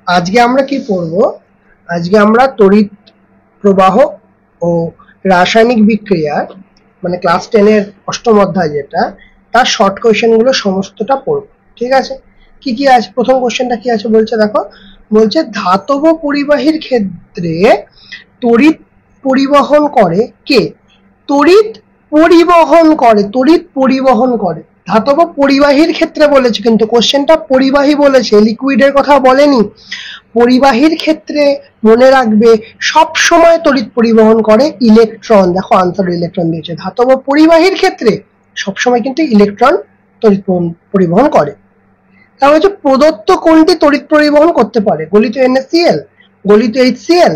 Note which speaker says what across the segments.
Speaker 1: আজকে আমরা কি পড়ব? আজকে আমরা তড়িৎ প্রবাহ ও রাসায়নিক বিক্রিয়ার মানে ক্লাস 10 এর অষ্টম অধ্যায় যেটা, তার শর্ট কোয়েশ্চেন গুলো সমস্তটা পড়ব। ঠিক আছে? কি কি আছে? প্রথম কোশ্চেনটা কি আছে বলছে, দেখো, বলছে ধাতব পরিবাহীর ক্ষেত্রে তড়িৎ পরিবহন করে কে? তড়িৎ পরিবহন করে, তড়িৎ পরিবহন করে। ধাতব পরিবাহীর ক্ষেত্রে বলেছে, কিন্তু কোশ্চেনটা পরিবাহী বলেছে, লিকুইডের কথা বলেনি। পরিবাহীর ক্ষেত্রে মনে রাখবে সব সময় তড়িৎ পরিবহন করে ইলেকট্রন। দেখো আনসার ইলেকট্রন দিয়েছে। ধাতব পরিবাহীর ক্ষেত্রে সবসময় কিন্তু ইলেকট্রন তড়িৎ পরিবহন করে। তাহলে হচ্ছে প্রদত্ত কোনটি তড়িৎ পরিবহন করতে পারে? গলিত NaCl, গলিত HCl,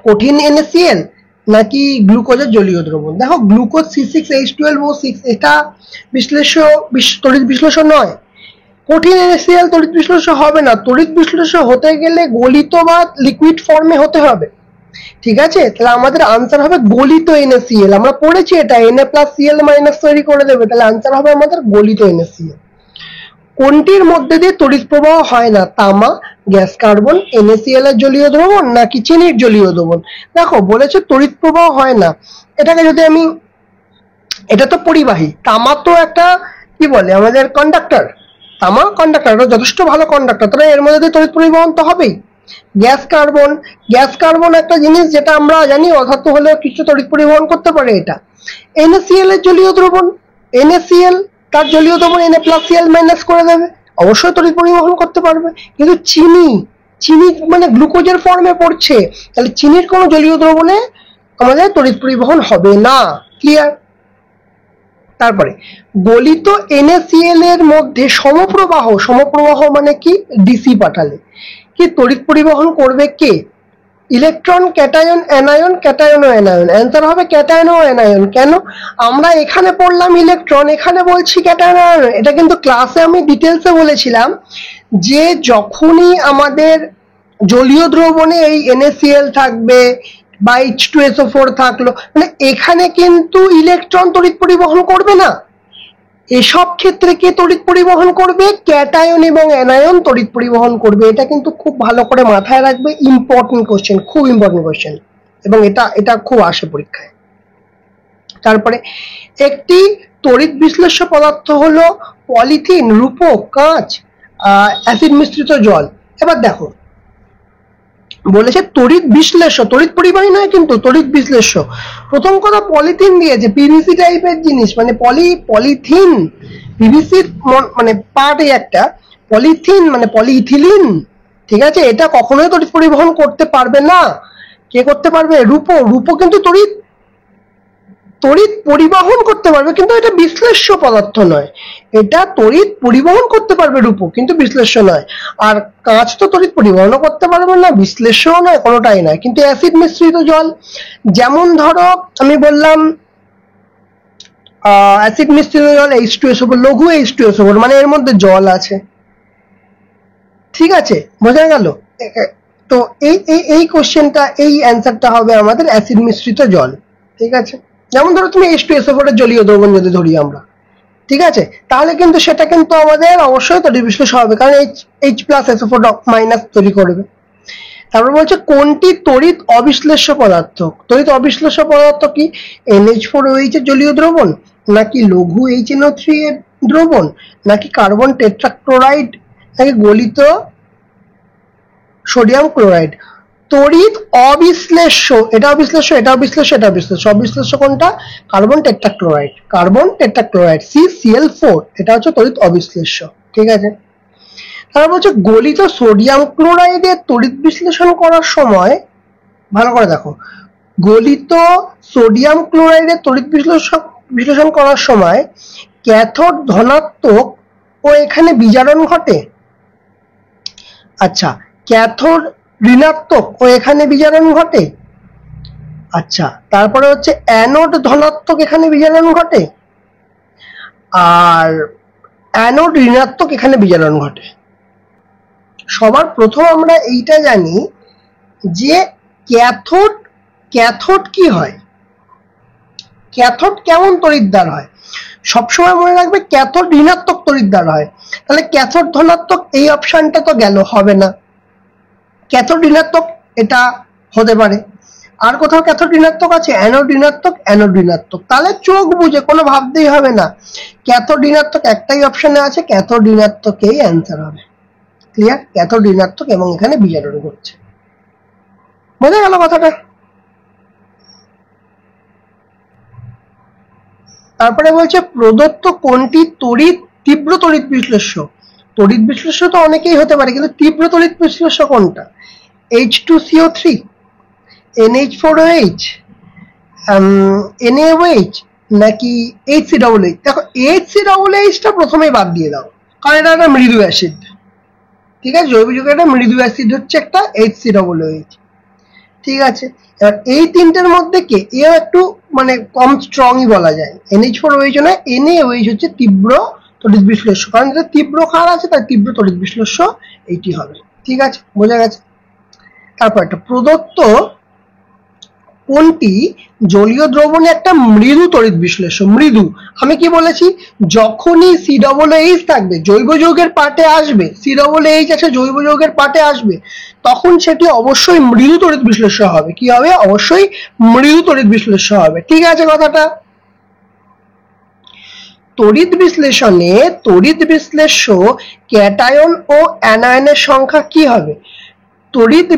Speaker 1: কঠিন NaCl নাকি গ্লুকোজের জলীয় দ্রবণ? দেখো গ্লুকোজ C6H12O6 এটা তড়িৎ বিশ্লেষ্য নয়। কঠিন NaCl তড়িৎ বিশ্লেষ্য হবে না। তড়িৎ বিশ্লেষ্য হতে গেলে গলিত বা লিকুইড ফর্মে হতে হবে। ঠিক আছে? তাহলে আমাদের আনসার হবে গলিত NaCl। আমরা পড়েছি এটা, Na+Cl- তৈরি করে দেবে। তাহলে আনসার হবে আমাদের গলিত NaCl। কোনটির মধ্যে দিয়ে তড়িৎ প্রবাহ হয় না? তামা, গ্যাস কার্বন, NaCl এর জলীয় দ্রবণ নাকি চিনির জলীয় দ্রবণ? দেখো বলেছে তড়িৎ প্রবাহ হয় না। এটাকে যদি আমি, এটা তো পরিবাহী, তামা তো একটা কি বলে আমাদের কন্ডাক্টর, তামা কন্ডাক্টর, যথেষ্ট ভালো কন্ডাক্টর, তাহলে এর মধ্যে দিয়ে তড়িৎ পরিবহন তো হবেই। গ্যাস কার্বন, গ্যাস কার্বন একটা জিনিস যেটা আমরা জানি অধাতু হলেও কিছু তড়িৎ পরিবহন করতে পারে। এটা NaCl এর জলীয় দ্রবণ, NaCl তার জলীয় দ্রবণ Na+Cl- করে দেবে, অবশ্যই তড়িৎ পরিবহন করতে পারবে। কিন্তু চিনি, চিনি মানে গ্লুকোজের ফর্মে পড়ছে, তাহলে চিনির কোনো জলীয় দ্রবণে আমাদের তড়িৎ পরিবহন হবে না। ক্লিয়ার? তারপরে গলিত NaCl এর মধ্যে সমপ্রবাহ, সমপ্রবাহ মানে কি? ডিসি পাঠালে কি তড়িৎ পরিবহন করবে কে? ইলেকট্রন, ক্যাটায়ন, অ্যানায়ন, ক্যাটায়ন ও অ্যানায়ন। অ্যান্সার হবে ক্যাটায়ন ও অ্যানায়ন। কেন? আমরা এখানে পড়লাম ইলেকট্রন, এখানে বলছি ক্যাটায়ন ও অ্যানায়ন। এটা কিন্তু ক্লাসে আমি ডিটেলসে বলেছিলাম যে যখনই আমাদের জলীয় দ্রবণে এই NaCl থাকবে বা H2SO4 থাকলো, মানে এখানে কিন্তু ইলেকট্রন তড়িৎ পরিবহন করবে না। এসব ক্ষেত্রে কে তড়িৎ পরিবহন করবে? ক্যাটায়ন এবং অ্যানায়ন তড়িৎ পরিবহন করবে। এটা কিন্তু খুব ভালো করে মাথায় রাখবে, ইম্পর্টেন্ট কোশ্চেন, খুব ইম্পর্টেন্ট কোশ্চেন, এবং এটা খুব আসে পরীক্ষায়। তারপরে একটি তড়িৎ বিশ্লেষ্য পদার্থ হলো পলিথিন, রূপক, কাঁচ, অ্যাসিড মিশ্রিত জল। এবার দেখো বলেছে তড়িৎ বিশ্লেষ্য, তড়িৎ পরিবাহী নয় কিন্তু তড়িৎ বিশ্লেষ্য। প্রথম কথা পলিথিন দিয়েছে, পিভিসি টাইপের জিনিস, মানে পলিথিন, পিভিসির মানে পার্টই একটা, পলিথিন মানে পলিইথিলিন। ঠিক আছে? এটা কখনোই তড়িৎ পরিবহন করতে পারবে না। কে করতে পারবে? রূপো। রূপো কিন্তু তড়িৎ পরিবহন করতে পারবে, কিন্তু এটা বিশ্লেষ্য পদার্থ নয়। এটা তড়িৎ পরিবহন করতে পারবে রূপো, কিন্তু বিশ্লেষ্য নয়। আর কাঁচ তো তড়িৎ পরিবহনও করতে পারবে না, বিশ্লেষ্যও নয়, কোনোটাই নয়। কিন্তু অ্যাসিড মিশ্রিত জল, যেমন ধরো আমি বললাম অ্যাসিড মিশ্রিত জল H2SO4, লঘু H2SO4, মানে এর মধ্যে জল আছে। ঠিক আছে? বোঝা গেল? তো এই কোশ্চেনটা, এই অ্যান্সারটা হবে আমাদের অ্যাসিড মিশ্রিত জল। ঠিক আছে? যেমন ধরো তুমি H2SO4 এর জলীয় দ্রবণ যদি ধরি আমরা, ঠিক আছে, তাহলে কিন্তু সেটা কিন্তু আমাদের অবশ্যই তড়িৎ বিশ্লেষ্য হবে, কারণ H+SO4- তৈরি করবে। তারপর বলছে কোনটি তড়িৎ অবিশ্লেষ্য পদার্থ? তড়িৎ অবিশ্লেষ্য পদার্থ কি? NH4OH এর জলীয় দ্রবণ, নাকি লঘু HNO3 এর দ্রবণ, নাকি কার্বন টেট্রাক্লোরাইড, নাকি গলিত সোডিয়াম ক্লোরাইড? তড়িৎ অবিশ্লেষ্য, এটা অবিশ্লেষ্য, এটা অবিশ্লেষ্য, এটা অবিশ্লেষ্য। অবিশ্লেষ্য কোনটা? Carbon tetrachloride, carbon tetrachloride CCl4, এটা হচ্ছে তড়িৎ অবিশ্লেষ্য। ঠিক আছে? তারপর হচ্ছে গলিত সোডিয়াম ক্লোরাইডের তড়িৎ বিশ্লেষণ করার সময়, ভালো করে দেখো, গলিত সোডিয়াম ক্লোরাইডের তড়িৎ বিশ্লেষণ করার সময় ক্যাথোড ধনাত্মক ও এখানে বিজারণ ঘটে। আচ্ছা, ক্যাথোড ঋণাত্মক ও এখানে বিজারণ ঘটে। আচ্ছা, তারপরে হচ্ছে অ্যানোড ধনাত্মক, এখানে বিজারণ ঘটে, আর অ্যানোড ঋণাত্মক, এখানে বিজারণ ঘটে। সবার প্রথম আমরা এইটা জানি যে ক্যাথোড কি হয়, ক্যাথোড কেমন তড়িৎদ্বার হয়। সবসময় মনে রাখবে ক্যাথোড ঋণাত্মক তড়িৎদ্বার হয়। তাহলে ক্যাথোড ধনাত্মক, এই অপশনটা তো গেল, হবে না। ক্যাথোড ঋণাত্মক এটা হতে পারে। আর কোথাও ক্যাথোড ঋণাত্মক আছে? অ্যানোড ঋণাত্মক, অ্যানোড ঋণাত্মক। তাহলে চোখ বুঝে, কোনো ভাবতেই হবে না, ক্যাথোড ঋণাত্মক একটাই অপশনে আছে, ক্যাথোড ঋণাত্মকেই অ্যান্সার হবে। ক্লিয়ার? ক্যাথোড ঋণাত্মক এবং এখানে বিজারণ ঘটছে। বোঝা গেল কথাটা? তারপরে বলছে প্রদত্ত কোনটি তড়িৎ তীব্র তড়িৎ বিশ্লেষ্য? তড়িৎ বিশ্লেষ্য তো অনেকেই হতে পারে, কিন্তু তীব্র তড়িৎ বিশ্লেষ্য কোনটা? H2CO3, NH4OH, NaOH নাকি HCOOH? দেখো HCOOH টা প্রথমেই বাদ দিয়ে দাও, কারণ এটা একটা মৃদু অ্যাসিড। ঠিক আছে, জৈব যৌগের একটা মৃদু অ্যাসিড হচ্ছে একটা HCOOH। ঠিক আছে, এবার এই তিনটের মধ্যে কে এও একটু মানে কম স্ট্রংই বলা যায়। NH4OH না, NaOH হচ্ছে তীব্র তড়িৎ বিশ্লেষ্য, কারণ এটা তীব্র ক্ষার আছে, তাই তীব্র তড়িৎ বিশ্লেষ্য এইটি হবে। ঠিক আছে, বোঝা গেছে? তারপর একটা প্রদত্ত কোনটি জলীয় দ্রবণে একটা মৃদু তড়িৎ বিশ্লেষ্য? মৃদু, আমি কি বলেছি, যখনই COOH থাকবে জৈব যৌগের পার্টে আসবে, COOH আছে জৈব যৌগের পার্টে আসবে, তখন সেটি অবশ্যই মৃদু তড়িৎ বিশ্লেষ্য হবে। কি হবে? অবশ্যই মৃদু তড়িৎ বিশ্লেষ্য হবে। ঠিক আছে কথাটা? তড়িৎ বিশ্লেষণে তড়িৎ বিশ্লেষ্য ক্যাটায়ন ও অ্যানায়নের সংখ্যা কি হবে? তড়িৎ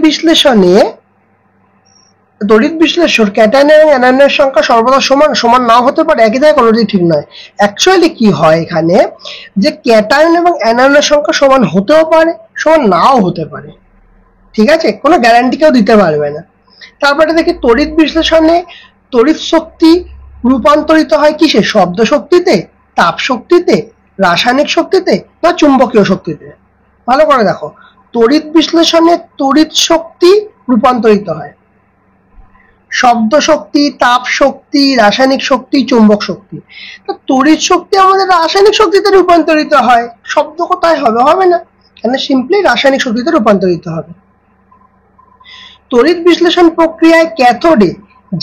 Speaker 1: বিশ্লেষ্য ক্যাটায়ন এবং অ্যানায়নের সংখ্যা সর্বদা সমান নাও হতে পারে, একই জায়গায় কোনোটি ঠিক নয়। অ্যাকচুয়ালি কি হয় এখানে, যে ক্যাটায়ন এবং অ্যানায়নের সংখ্যা সমান হতেও পারে, সমান নাও হতে পারে। ঠিক আছে, কোনো গ্যারান্টি কেউ দিতে পারবে না। তারপরে দেখি তড়িৎ বিশ্লেষণে তড়িৎ শক্তি রূপান্তরিত হয় কিসে? শব্দ শক্তিতে, তাপ শক্তিতে, রাসায়নিক শক্তিতে না চুম্বকীয় শক্তিতে? ভালো করে দেখো, তড়িৎ বিশ্লেষণে তড়িৎ শক্তি রূপান্তরিত হয় শব্দ শক্তি, তাপ শক্তি, রাসায়নিক শক্তি, চুম্বক শক্তি। তো তড়িৎ শক্তি আমাদের রাসায়নিক শক্তিতে রূপান্তরিত হয়, শব্দ কোথায় হবে? হবে না, এখানে সিম্পলি রাসায়নিক শক্তিতে রূপান্তরিত হবে। তড়িৎ বিশ্লেষণ প্রক্রিয়ায় ক্যাথোডে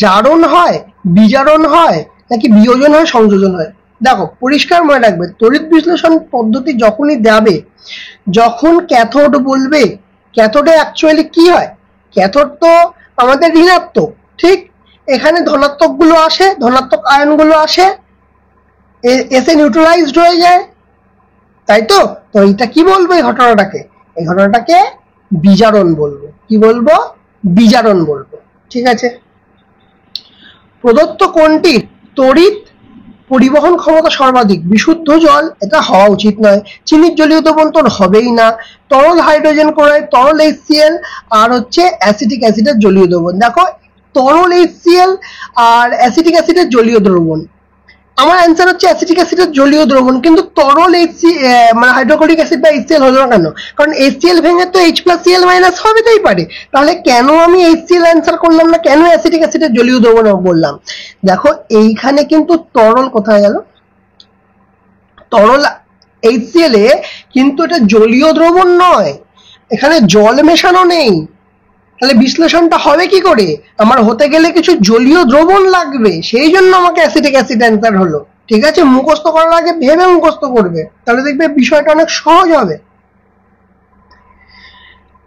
Speaker 1: জারণ হয়, বিজারণ হয় নাকি বিয়োজন হয়, সংযোজন হয়? দেখো পরিষ্কার মনে রাখবে, তড়িৎ বিশ্লেষণ পদ্ধতি যখনই যাবে, যখন ক্যাথোড বলবে, ক্যাথোডে অ্যাকচুয়ালি কি হয়? ক্যাথোড তো আমাদের ঋণাত্মক, ঠিক? এখানে ধনাত্মক গুলো আসে, ধনাত্মক আয়ন গুলো আসে, এসে নিউট্রালাইজড হয়ে যায়, তাই তো? তো এটা কি বলবো এই ঘটনাটাকে? এই ঘটনাটাকে বিজারণ বলবো। কি বলবো? বিজারণ বলবো। ঠিক আছে, প্রদত্ত কোনটির তড়িৎ পরিবহন ক্ষমতা সর্বাধিক? বিশুদ্ধ জল, এটা হওয়া উচিত নয়। চিনির জলীয় দ্রবণ তোর হবেই না। তরল হাইড্রোজেন ক্লোরাইড, তরল HCl, আর হচ্ছে অ্যাসিটিক অ্যাসিডের জলীয় দ্রবণ। দেখো তরল HCl আর অ্যাসিটিক অ্যাসিডের জলীয় দ্রবণ, আমার অ্যান্সার হচ্ছে অ্যাসিটিক অ্যাসিডের জলীয় দ্রবণ, কিন্তু তরল মানে হাইড্রোক্লোরিক অ্যাসিড বা HCl হলো না কেন? কারণ HCl ভেঙে তো H+Cl- হবেই পারে। তাহলে কেন আমি HCl অ্যান্সার করলাম না, কেন অ্যাসিটিক অ্যাসিডের জলীয় দ্রবণ বললাম? দেখো এইখানে কিন্তু তরল কোথায় গেল? তরল HCl এ কিন্তু এটা জলীয় দ্রবণ নয়, এখানে জল মেশানো নেই। তাহলে বিশ্লেষণটা হবে কি করে? আমার হতে গেলে কিছু জলীয় দ্রবণ লাগবে, সেই জন্য আমাকে অ্যাসিটিক অ্যাসিড অ্যান্সার হলো। ঠিক আছে, মুখস্থ করার আগে ভেবে মুখস্থ করবে, তাহলে দেখবে বিষয়টা অনেক সহজ হবে।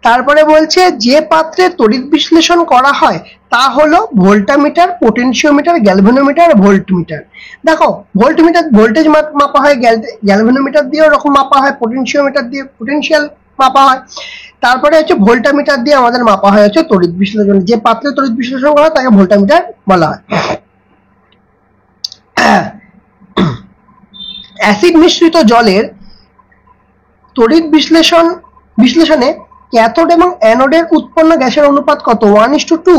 Speaker 1: তারপরে বলছে যে পাত্রে তড়িৎ বিশ্লেষণ করা হয় তা হলো ভোল্টামিটার, পোটেনশিওমিটার, গ্যালভানোমিটার, ভোল্টমিটার। দেখো ভোল্টমিটার ভোল্টেজ মাপা হয়, গ্যালভানোমিটার দিয়ে ওরকম মাপা হয়, পোটেনশিওমিটার দিয়ে পোটেনশিয়াল মাপা হয়, তারপরে হচ্ছে ভোল্টামিটার দিয়ে আমাদের মাপা হয় হচ্ছে তড়িৎ বিশ্লেষণ। যে পাত্রে তড়িৎ বিশ্লেষণ করা হয় তাকে ভোল্টামিটার বলা হয়। অ্যাসিড মিশ্রিত জলের তড়িৎ বিশ্লেষণে ক্যাথোড এবং অ্যানোডের উৎপন্ন গ্যাসের অনুপাত কত? 1:2,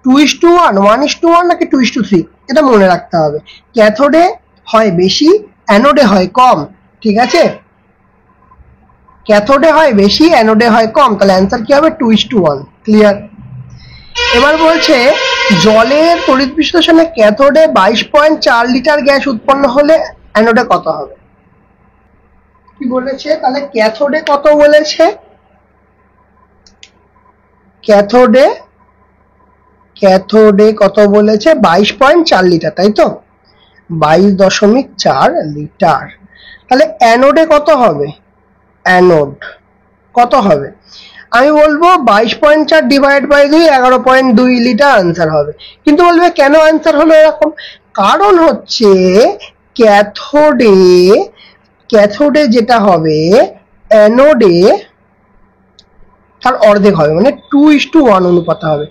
Speaker 1: 2:1, 1:1 নাকি 2:3? এটা মনে রাখতে হবে। ক্যাথোডে হয় বেশি, অ্যানোডে হয় কম। ঠিক আছে, ক্যাথোডে হয় বেশি, অ্যানোডে হয় কম, তাহলে অ্যান্সার কি হবে? 2:1। ক্লিয়ার? এবার বলছে জলের তড়িৎ বিশ্লেষণে ক্যাথোডে 22.4 লিটার গ্যাস উৎপন্ন হলে অ্যানোডে কত হবে? কি বলেছে? তাহলে ক্যাথোডে কত বলেছে? ক্যাথোডে কত বলেছে? 22.4 লিটার, তাই তো? 22.4 লিটার। তাহলে অ্যানোডে কত হবে? অ্যানোড কত হবে? আমি বলবো 22.4 ডিভাইড বাই 2 11.2 লিটার আনসার হবে। কিন্তু বলবে কেন আনসার হলো এরকম? কারণ হচ্ছে ক্যাথোডে ক্যাথোডে যেটা হবে অ্যানোডে তার অর্ধেক হবে, মানে 2:1 অনুপাত হবে।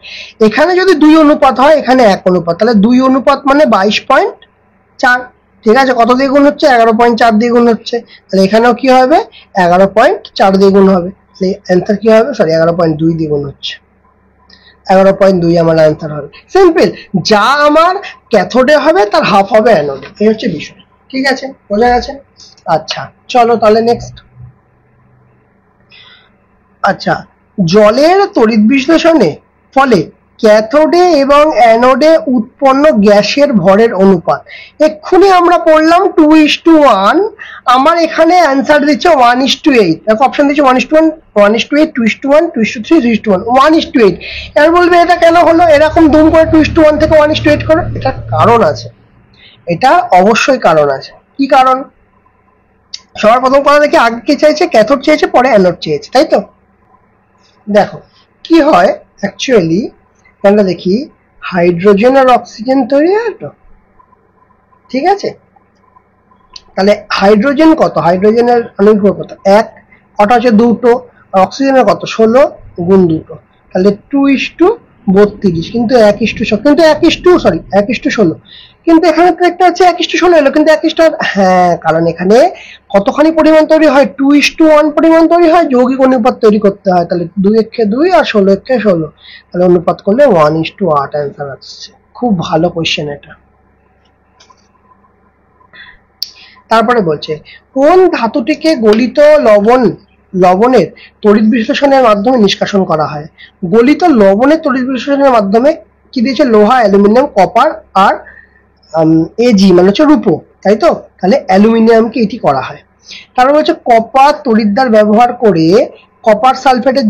Speaker 1: এখানে যদি 2 অনুপাত হয়, এখানে 1 অনুপাত, তাহলে 2 অনুপাত মানে 22.4। ঠিক আছে, কত দিয়ে গুণ হচ্ছে? 11.4 দিয়ে গুণ হচ্ছে। তাহলে এখানেও কি হবে? 11.4 দিয়ে গুণ হবে। অ্যান্সার কি হবে? সরি, 11.2 দিয়ে গুণ হচ্ছে, 11.2 আমার অ্যান্সার হবে। সিম্পল, যা আমার ক্যাথোডে হবে তার হাফ হবে অ্যানোডে, এই হচ্ছে বিষয়। ঠিক আছে, বোঝা গেছে? আচ্ছা, চলো তাহলে নেক্সট। আচ্ছা, জলের তড়িৎ বিশ্লেষণে ফলে ক্যাথোডে এবং অ্যানোডে উৎপন্ন গ্যাসের ভরের অনুপাত। এক্ষুনি আমরা পড়লাম 2:1, আমার এখানে অ্যান্সার দিচ্ছে 1:8। দেখো অপশন দিচ্ছে 1:1, 1:8, 2:1, 2:3, 3:1, 1:8। এবার বলবে এটা কেন হলো এরকম দুম করে 2:1 থেকে 1:8 করো? এটা কারণ আছে, এটা অবশ্যই কারণ আছে। কি কারণ? সবার প্রথম কথা দেখি, আগে কে চাইছে? ক্যাথোড চেয়েছে, পরে অ্যানোড চেয়েছে, তাই তো? দেখো কি হয় অ্যাকচুয়ালি, আমরা দেখি হাইড্রোজেন আর অক্সিজেন তৈরি হয় তো, ঠিক আছে? তাহলে হাইড্রোজেন কত? হাইড্রোজেনের আণবিক ভর কত? 1। কটা হচ্ছে? 2টো। আর অক্সিজেনের কত? 16 গুণ 2টো, তাহলে 2:32। কিন্তু 1:16, কিন্তু 1:16, কিন্তু এখানে তো একটা আছে 1:16 এলো, কিন্তু 1:, হ্যাঁ, কারণ এখানে কতখানি পরিমাণ তৈরি হয়? 2:1 পরিমাণ তৈরি হয়, যৌগিক অনুপাত তৈরি করতে হয়। তাহলে 2 আর 16 তাহলে অনুপাত করলে 1:8 অ্যান্সার আসছে। খুব ভালো কোয়েশ্চেন এটা। তারপরে বলছে কোন ধাতুটিকে গলিত লবণের তড়িৎ বিশ্লেষণের মাধ্যমে নিষ্কাশন করা হয়? গলিত লবণের তড়িৎ বিশ্লেষণের মাধ্যমে কি দিয়েছে? লোহা, অ্যালুমিনিয়াম, কপার আর এজি মানে হচ্ছে রূপো, তাই তো? তাহলে অ্যালুমিনিয়ামকে এটি করা হয়। তারপর হচ্ছে কপার তড়িৎদ্বার ব্যবহার করে কপার সালফেটের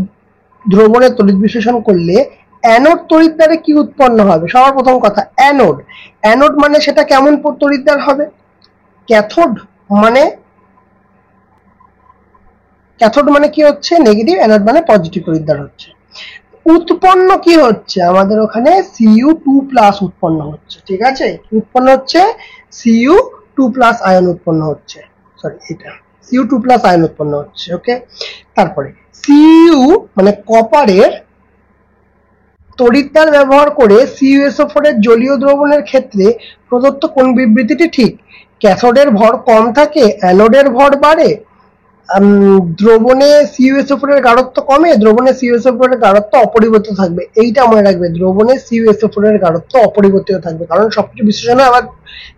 Speaker 1: দ্রবণের তড়িৎ বিশ্লেষণ করলে অ্যানোড তড়িৎদ্বারে কি উৎপন্ন হবে? সবার প্রথম কথা, অ্যানোড মানে সেটা কেমন তড়িৎদ্বার হবে? ক্যাথোড মানে কি হচ্ছে? নেগেটিভ, অ্যানোড মানে পজিটিভ তড়িৎদ্বার হচ্ছে। উৎপন্ন কি হচ্ছে? আমাদের ওখানে Cu2+ উৎপন্ন হচ্ছে, ঠিক আছে? উৎপন্ন হচ্ছে Cu2+ আয়ন উৎপন্ন হচ্ছে, সরি এটা Cu2+ আয়ন উৎপন্ন হচ্ছে। ওকে, তারপরে Cu মানে কপারের তড়িৎদ্বার ব্যবহার করে CuSO4 এর জলীয় দ্রবণের ক্ষেত্রে প্রদত্ত কোন বিবৃতিটি ঠিক? ক্যাথোডের ভর কম থাকে, অ্যানোডের ভর বাড়ে, দ্রবণে CuSO4 এর গাঢ়ত্ব কমে, দ্রবণে CuSO4 এর গাঢ়ত্ব অপরিবর্তিত থাকবে। এইটা মনে রাখবে, দ্রবণে CuSO4 এর গাঢ়ত্ব অপরিবর্তিত থাকবে, কারণ সবকিছু বিশ্লেষণে আবার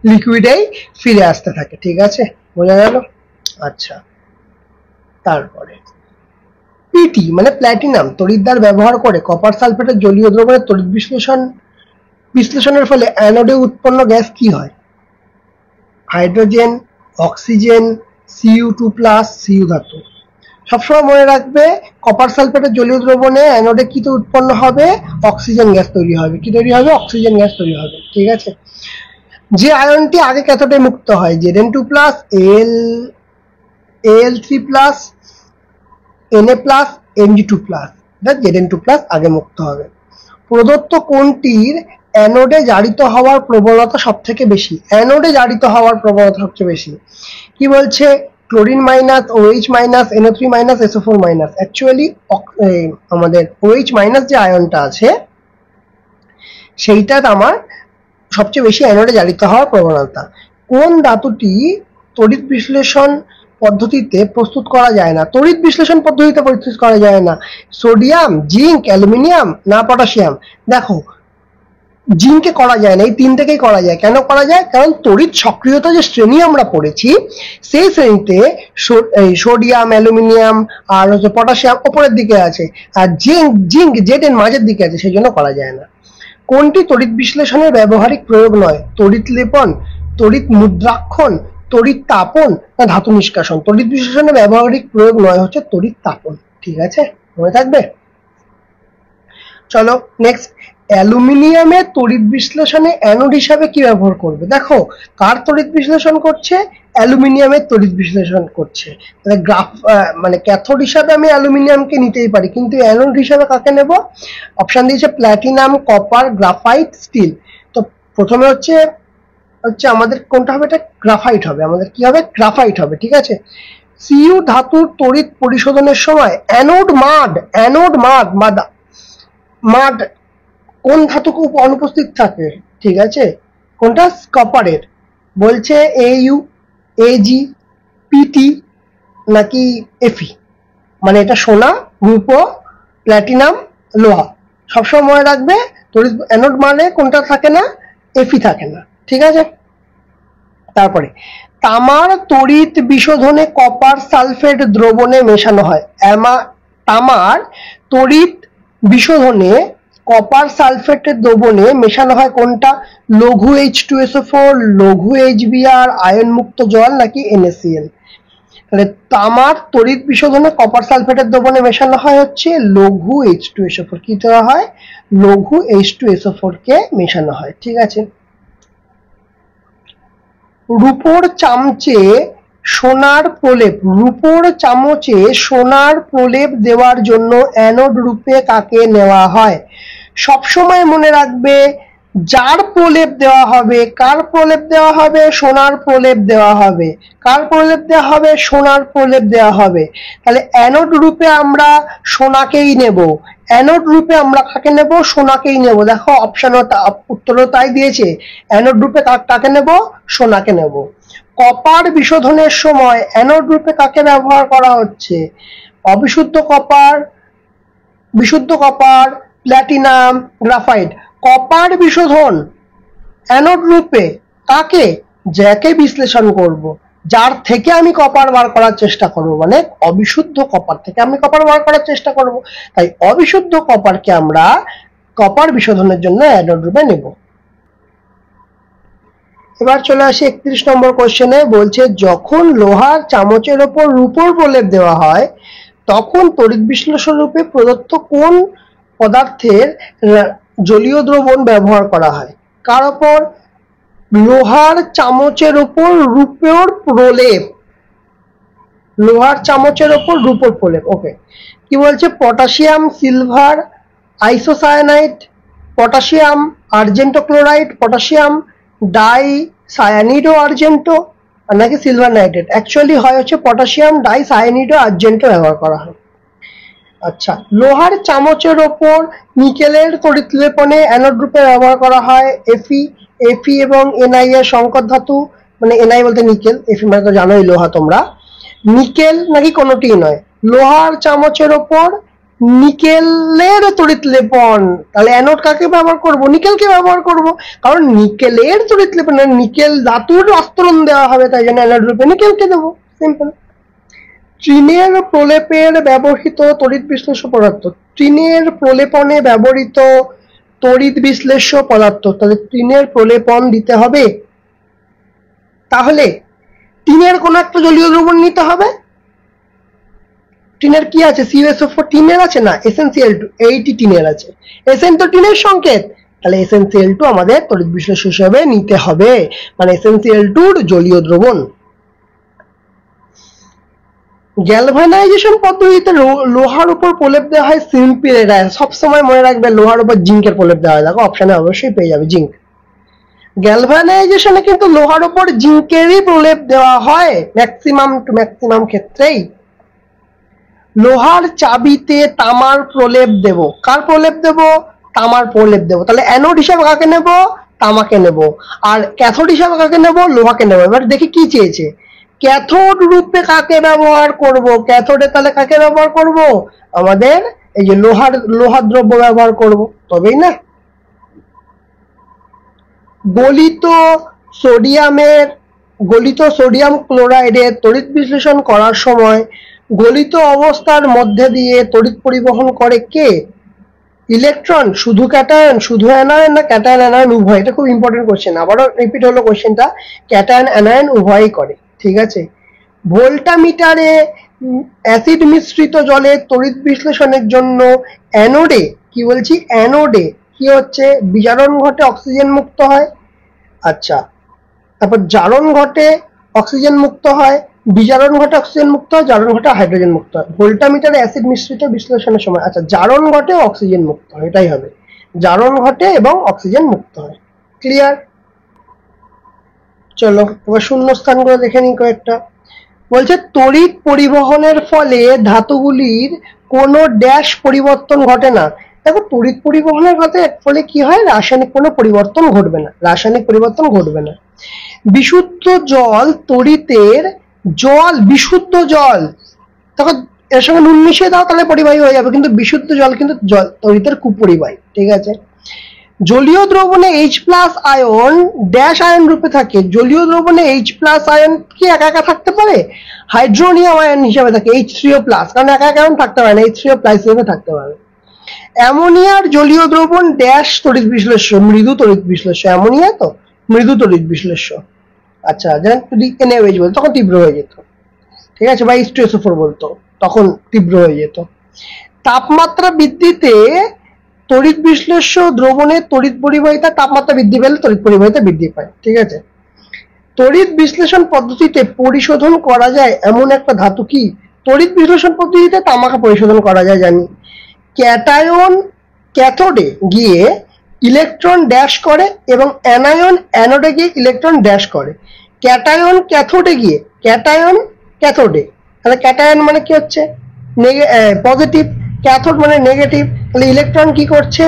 Speaker 1: লিকুইডেই ফিরে আসতে থাকে। ঠিক আছে, বোঝা গেল? আচ্ছা, তারপরে পিটি মানে প্ল্যাটিনাম তড়িৎদ্বার ব্যবহার করে কপার সালফেটের জলীয় দ্রবণের তড়িৎ বিশ্লেষণের ফলে অ্যানোডে উৎপন্ন গ্যাস কি হয়? হাইড্রোজেন, অক্সিজেন, Cu2+, Cu ধাতু। সবসময় মনে রাখবে, কপার সালফেটের জলীয় দ্রবণে অ্যানোডে কি তো উৎপন্ন হবে? অক্সিজেন গ্যাস তৈরি হবে। কি তৈরি হবে? অক্সিজেন গ্যাস তৈরি হবে। ঠিক আছে, যে আয়নটি আগে ক্যাথোডে মুক্ত হয়, Zn2+, Al3+, Na+, Mg2+, Zn2+ আগে মুক্ত হবে। প্রদত্ত কোনটির অ্যানোডে জারিত হওয়ার প্রবণতা সবথেকে বেশি? অ্যানোডে জারিত হওয়ার প্রবণতা সবচেয়ে বেশি। কি বলছে? Chlorine minus, OH minus, NO3 minus, SO4 minus. Actually আমাদের OH মাইনাস যে আয়নটা আছে সেইটা আমার সবচেয়ে বেশি অ্যানোডে জারিত হওয়ার প্রবণতা। কোন ধাতুটি তড়িৎ বিশ্লেষণ পদ্ধতিতে প্রস্তুত করা যায় না? তড়িৎ বিশ্লেষণ পদ্ধতিতে প্রস্তুত করা যায় না। সোডিয়াম, জিঙ্ক, অ্যালুমিনিয়াম না পটাশিয়াম? দেখো, জিঙ্কে করা যায় না, এই তিন থেকেই করা যায়। কেন করা যায়? কারণ তড়িৎ সক্রিয়তা যে শ্রেণী আমরা পড়েছি সেই শ্রেণীতে সোডিয়াম, অ্যালুমিনিয়াম আর হচ্ছে পটাশিয়াম উপরের দিকে আছে, আর জিঙ্ক Zn মাঝের দিকে আছে, সেই জন্য করা যায় না। কোনটি তড়িৎ বিশ্লেষণের ব্যবহারিক প্রয়োগ নয়? তড়িৎ লেপন, তড়িৎ মুদ্রাক্ষণ, তড়িৎ তাপন না ধাতু নিষ্কাশন? তড়িৎ বিশ্লেষণের ব্যবহারিক প্রয়োগ নয় হচ্ছে তড়িৎ তাপন। ঠিক আছে, মনে থাকবে। চলো নেক্সট। অ্যালুমিনিয়ামের তড়িৎ বিশ্লেষণে অ্যানোড হিসাবে কি ব্যবহার করবে? দেখো কার তড়িৎ বিশ্লেষণ করছে? অ্যালুমিনিয়ামের তড়িৎ বিশ্লেষণ করছে। তাহলে মানে ক্যাথোড হিসাবে আমি অ্যালুমিনিয়ামকে নিতেই পারি, কিন্তু অ্যানোড হিসাবে কাকে নেব? অপশন দিয়েছে প্ল্যাটিনাম, কপার, গ্রাফাইট, স্টিল। তো প্রথমে হচ্ছে আমাদের কোনটা হবে? এটা গ্রাফাইট হবে। আমাদের কি হবে? গ্রাফাইট হবে। ঠিক আছে। সিইউ ধাতুর তড়িৎ পরিশোধনের সময় অ্যানোড মাড কোন ধাতুকে অনুপস্থিত থাকে? ঠিক আছে, কোনটা? কপারের। বলছে AU, AG, PT নাকি FE। মানে এটা সোনা, রূপো, প্ল্যাটিনাম, লোহা। সবসময় মনে রাখবে তড়িৎ অ্যানোড মানে কোনটা থাকে না? FE থাকে না। ঠিক আছে। তারপরে তামার তড়িৎ বিশোধনে কপার সালফেট দ্রবণে মেশানো হয়। তামার তড়িৎ বিশোধনে কপার সালফেটের দ্রবণে মেশানো হয় কোনটা? লঘু H2SO4, লঘু HBr, আয়ন মুক্ত জল নাকি NaCl। তাহলে তামার তড়িৎ বিশোধনে কপার সালফেটের দ্রবণে মেশানো হয় হচ্ছে লঘু H2SO4। কি দেওয়া হয়? লঘু H2SO4 কে মেশানো হয়। ঠিক আছে। রূপোর চামচে সোনার প্রলেপ দেওয়ার জন্য অ্যানোড রূপে কাকে নেওয়া হয়? সবসময় মনে রাখবে যার প্রলেপ দেওয়া হবে, কার প্রলেপ দেওয়া হবে? সোনার প্রলেপ দেওয়া হবে। কার প্রলেপ দেওয়া হবে? সোনার প্রলেপ দেওয়া হবে। তাহলে অ্যানোড রূপে আমরা সোনাকেই নেব। অ্যানোড রূপে আমরা কাকে নেব? সোনাকেই নেব। দেখো অপশনও উত্তরও তাই দিয়েছে। অ্যানোড রূপে কাকে নেব? সোনাকে নেব। কপার বিশোধনের সময় অ্যানোড রূপে কাকে ব্যবহার করা হচ্ছে? অবিশুদ্ধ কপার, বিশুদ্ধ কপার, প্ল্যাটিনাম, গ্রাফাইট। কপার বিশোধন অ্যানোড রূপে কাকে? যাকে বিশ্লেষণ করব, যার থেকে আমি কপার বার করার চেষ্টা করব, মানে অবিশুদ্ধ কপার থেকে আমি কপার বার করার চেষ্টা করব। তাই অবিশুদ্ধ কপারকে আমরা কপার বিশোধনের জন্য অ্যানোড রূপে নেব। এবার চলে আসি 31 নম্বর কোশ্চেনে। বলছে যখন লোহার চামচের ওপর রূপোর প্রলেপ দেওয়া হয় তখন তড়িৎ বিশ্লেষণ রূপে প্রদত্ত কোন পদার্থের জলীয় দ্রবণ ব্যবহার করা হয়? কার ওপর? লোহার চামচের ওপর রূপোর প্রলেপ। লোহার চামচের ওপর রূপোর প্রলেপ। ওকে। কি বলছে? Potassium silver isocyanide, potassium argento chloride, potassium di cyanido argento নাকি সিলভার নাইট্রেট। অ্যাকচুয়ালি হয় হচ্ছে পটাশিয়াম ডাই সায়ানিডো আর্জেন্টো ব্যবহার করা হয়। আচ্ছা, লোহার চামচের ওপর নিকেলের তড়িৎ লেপনে অ্যানোড রূপে ব্যবহার করা হয় Fe এবং Ni এর সংকর ধাতু, মানে Ni বলতে নিকেল, Fe মানে তো জানোই লোহা তোমরা। নিকেল নাকি কোনোটি নয়। লোহার চামচের ওপর নিকেলের তড়িৎ লেপন, তাহলে অ্যানোড কাকে ব্যবহার করব? নিকেলকে ব্যবহার করব, কারণ নিকেলের তড়িৎ লেপনে নিকেল ধাতুর আস্তরণ দেওয়া হবে, তাই জন্য অ্যানোড রূপে নিকেলকে দেবো। সিম্পল। ট্রিনের প্রলেপের ব্যবহৃত তড়িৎ বিশ্লেষ্য পদার্থ। ট্রিনের প্রলেপনে ব্যবহৃত তড়িৎ বিশ্লেষ্য পদার্থ, তাহলে ট্রিনের প্রলেপন দিতে হবে। তাহলে টিনের কোন একটা জলীয় দ্রবণ নিতে হবে। টিনের কি আছে? CuSO4 টিনের আছে না? SnCl2 এইটি টিনের আছে। Sn তো টিনের সংকেত, তাহলে SnCl2 আমাদের তড়িৎ বিশ্লেষ্য হিসেবে নিতে হবে, মানে SnCl2 এর জলীয় দ্রবণ। গ্যালভানাইজেশন পদ্ধতিতে লোহার উপর প্রলেপ দেওয়া হয় সিম্পল। এটা সবসময় মনে রাখবে, লোহার উপর জিঙ্কের প্রলেপ দেওয়া হয়। দেখো অপশনে অবশ্যই পেয়ে যাবে জিঙ্ক। গ্যালভানাইজেশনে কিন্তু লোহার উপর জিঙ্কেরই প্রলেপ দেওয়া হয় ম্যাক্সিমাম টু ম্যাক্সিমাম ক্ষেত্রেই। লোহার চাবিতে তামার প্রলেপ দেব। কার প্রলেপ দেব? তামার প্রলেপ দেব। তাহলে অ্যানোড হিসাবে কাকে নেব? তামাকে নেব। আর ক্যাথোড হিসাবে কাকে নেব? লোহাকে নেব। এবার দেখি কি চেয়েছে। ক্যাথোড রূপে কাকে ব্যবহার করব? ক্যাথোডে তাহলে কাকে ব্যবহার করব? আমাদের এই যে লোহার দ্রব্য ব্যবহার করব, তবেই না। গলিত সোডিয়াম ক্লোরাইডের তড়িৎ বিশ্লেষণ করার সময় গলিত অবস্থার মধ্যে দিয়ে তড়িৎ পরিবহন করে কে? ইলেকট্রন, শুধু ক্যাটায়ন, শুধু অ্যানায়ন, না ক্যাটায়ন অ্যানায়ন উভয়? এটা খুব ইম্পর্টেন্ট কোশ্চেন, আবারও রিপিট হলো কোশ্চেনটা। ক্যাটায়ন অ্যানায়ন উভয়ই করে। ঠিক আছে। ভোল্টামিটারে অ্যাসিড মিশ্রিত জলের তড়িৎ বিশ্লেষণের জন্য অ্যানোডে, কি বলছি, অ্যানোডে কি হচ্ছে, বিজারণ ঘটে অক্সিজেন মুক্ত হয়। আচ্ছা, তারপর জারণ ঘটে অক্সিজেন মুক্ত হয়, বিজারণ ঘটে অক্সিজেন মুক্ত হয়, জারণ ঘটে হাইড্রোজেন মুক্ত হয়। ভোল্টামিটারে অ্যাসিড মিশ্রিত বিশ্লেষণের সময় আচ্ছা জারণ ঘটে অক্সিজেন মুক্ত হয়, এটাই হবে, জারণ ঘটে এবং অক্সিজেন মুক্ত হয়। ক্লিয়ার? চলো এবার শূন্যস্থানগুলো দেখে নিই কয়েকটা। বলছে তড়িৎ পরিবহনের ফলে ধাতুগুলির কোনো ড্যাশ পরিবর্তন ঘটে না। দেখো তড়িৎ পরিবহনের ফলে কি হয়, রাসায়নিক কোনো পরিবর্তন ঘটবে না, রাসায়নিক পরিবর্তন ঘটবে না। বিশুদ্ধ জল তড়িতের জল, বিশুদ্ধ জল, তখন এর সঙ্গে নুন মিশিয়ে দাও তাহলে পরিবাহী হয়ে যাবে, কিন্তু বিশুদ্ধ জল কিন্তু তড়িতের কুপরিবাহী। ঠিক আছে। জলীয় দ্রবণে H plus ion dash ion রূপে থাকে। জলীয় দ্রবণে H প্লাস আয়ন কি একা একা থাকতে পারে? হাইড্রোনিয়াম আয়ন হিসাবে থাকে, H3O প্লাস, কারণ একা একা আয়ন থাকতে পারে না, H3O প্লাস হিসেবে থাকতে পারে। অ্যামোনিয়ার জলীয় দ্রবণ ড্যাশ তড়িৎ বিশ্লেষ্য, মৃদু তড়িৎ বিশ্লেষ্য। অ্যামোনিয়া তো মৃদু তড়িৎ বিশ্লেষ্য। আচ্ছা, যেন যদি NaOH বলতো তখন তীব্র হয়ে যেত। ঠিক আছে, বা H2SO4 বলতো তখন তীব্র হয়ে যেত। তাপমাত্রা বৃদ্ধিতে তড়িৎ বিশ্লেষ্য দ্রবণের তড়িৎ পরিবাহিতা, তাপমাত্রা বৃদ্ধি পেলে তড়িৎ পরিবাহিতা বৃদ্ধি পায়। ঠিক আছে। তড়িৎ বিশ্লেষণ পদ্ধতিতে পরিশোধন করা যায় এমন একটা ধাতু কি? তড়িৎ বিশ্লেষণ পদ্ধতিতে তামাকে পরিশোধন করা যায় জানি। ক্যাটায়ন ক্যাথোডে গিয়ে ইলেকট্রন ড্যাশ করে এবং অ্যানায়ন অ্যানোডে গিয়ে ইলেকট্রন ড্যাশ করে। ক্যাটায়ন ক্যাথোডে গিয়ে, ক্যাটায়ন ক্যাথোডে, তাহলে ক্যাটায়ন মানে কি হচ্ছে পজিটিভ, ক্যাথোড মানে নেগেটিভ, তাহলে ইলেকট্রন কি করছে,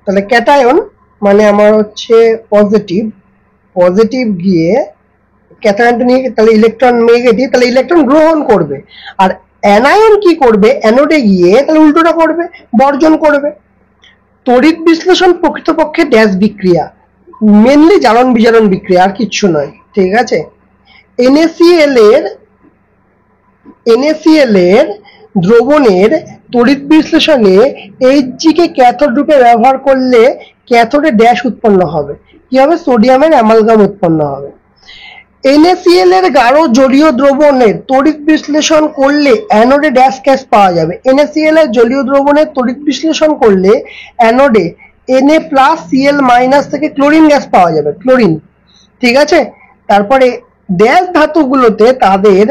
Speaker 1: তাহলে ক্যাটায়ন মানে আমার হচ্ছে পজিটিভ, পজিটিভ গিয়ে ক্যাটায়নটা নিয়ে, তাহলে ইলেকট্রন নেগেটিভ, তাহলে ইলেকট্রন গ্রহণ করবে। আর অ্যানায়ন কি করবে, অ্যানোডে গিয়ে তাহলে উল্টোটা করবে, বর্জন করবে। তড়িৎ বিশ্লেষণ প্রকৃতপক্ষে ড্যাশ বিক্রিয়া, মেনলি জারণ বিজারণ বিক্রিয়া, আর কিচ্ছু নয়। ঠিক আছে। NaCl এর দ্রবণের তড়িৎ বিশ্লেষণে Hg কে ক্যাথোড রূপে ব্যবহার করলে ক্যাথোডে ড্যাশ উৎপন্ন হবে, কি হবে, সোডিয়ামের অ্যামালগাম উৎপন্ন হবে। NaCl এর গাঢ় জলীয় দ্রবণের তড়িৎ বিশ্লেষণ করলে অ্যানোডে ড্যাশ গ্যাস পাওয়া যাবে। NaCl এর জলীয় দ্রবণের তড়িৎ বিশ্লেষণ করলে অ্যানোডে Na+Cl- থেকে ক্লোরিন গ্যাস পাওয়া যাবে, ক্লোরিন। ঠিক আছে। তারপরে ড্যাশ ধাতুগুলোতে তাদের